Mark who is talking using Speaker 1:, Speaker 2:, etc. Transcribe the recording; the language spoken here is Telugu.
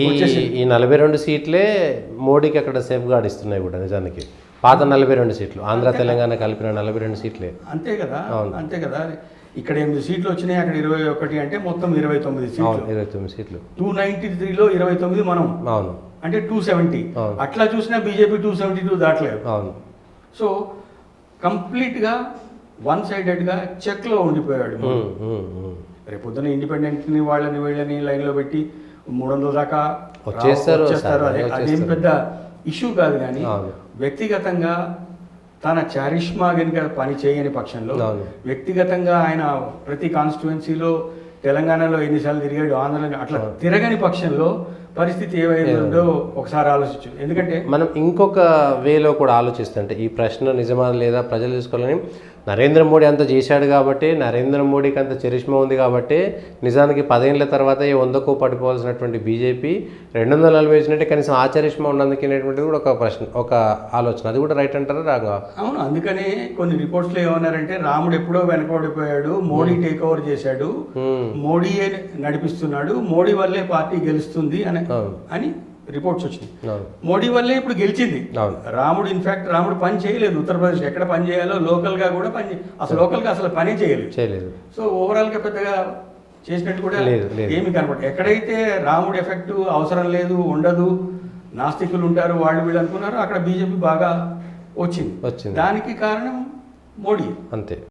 Speaker 1: ఈ ఈ 42 సీట్లే మోడీకి అక్కడ సేఫ్ గార్డ్ ఇస్తున్నాయి కూడా నిజానికి. పాత 42 సీట్లు ఆంధ్ర తెలంగాణ కలిపిన 42 సీట్లే.
Speaker 2: అంతే కదా, అంతే కదా. ఇక్కడ 8 సీట్లు వచ్చినాయి, అక్కడ 21 అంటే మొత్తం 29 సీట్లు.
Speaker 1: 29 సీట్లు
Speaker 2: 293లో 29 మనం.
Speaker 1: అవును,
Speaker 2: అంటే 270. అట్లా చూసినా బీజేపీ 272 దాటలేదు.
Speaker 1: అవును.
Speaker 2: సో కంప్లీట్గా వన్ సైడెడ్గా చెక్లో ఉండిపోయాడు. రేపొద్దున ఇండిపెండెంట్ని వాళ్ళని వీళ్ళని లైన్లో పెట్టి 300 దాకా
Speaker 1: వచ్చేస్తారు.
Speaker 2: అదేం పెద్ద ఇష్యూ కాదు. కానీ వ్యక్తిగతంగా తన చారిష్మా కనుక పని చేయని పక్షంలో, వ్యక్తిగతంగా ఆయన ప్రతి కాన్స్టిట్యువెన్సీలో తెలంగాణలో ఎన్నిసార్లు తిరిగాడు, ఆంధ్రలో అట్లా తిరగని పక్షంలో పరిస్థితి ఏమైందో ఒకసారి ఆలోచించు. ఎందుకంటే
Speaker 1: మనం ఇంకొక వేలో కూడా ఆలోచిస్తుంటే ఈ ప్రశ్న నిజమా లేదా ప్రజలు తీసుకోవాలని, నరేంద్ర మోడీ అంత చేశాడు కాబట్టి, నరేంద్ర మోడీకి అంత చరిష్మా ఉంది కాబట్టి నిజానికి 10 ఏళ్ల తర్వాత 100కు పడిపోవాల్సినటువంటి బీజేపీ 240 వచ్చినట్టే కనీసం ఆ చరిష్మా ఉన్నందుకు అనేటువంటిది కూడా ఒక ప్రశ్న, ఒక ఆలోచన. అది కూడా రైట్ అంటారా రాగా?
Speaker 2: అవును. అందుకనే కొన్ని రిపోర్ట్స్లో ఏమన్నారంటే రాముడు ఎప్పుడో వెనకబడిపోయాడు, మోడీ టేక్ ఓవర్ చేశాడు, మోడీయే నడిపిస్తున్నాడు, మోడీ వల్లే పార్టీ గెలుస్తుంది అని రిపోర్ట్స్ వచ్చినాయి. మోడీ వల్లే ఇప్పుడు గెలిచింది. రాముడు ఇన్ఫాక్ట్ రాముడు పని చేయలేదు ఉత్తరప్రదేశ్, ఎక్కడ పని చేయాలో లోకల్గా కూడా లోకల్గా అసలు పనే చేయలేదు. సో ఓవరాల్గా పెద్దగా చేసినట్టు కూడా ఏమి కనపడదు. ఎక్కడైతే రాముడు ఎఫెక్ట్ అవసరం లేదు, ఉండదు, నాస్తికులు ఉంటారు, వాళ్ళు వీళ్ళు అనుకున్నారు, అక్కడ బీజేపీ బాగా వచ్చింది. దానికి కారణం మోడీ.
Speaker 1: అంతే.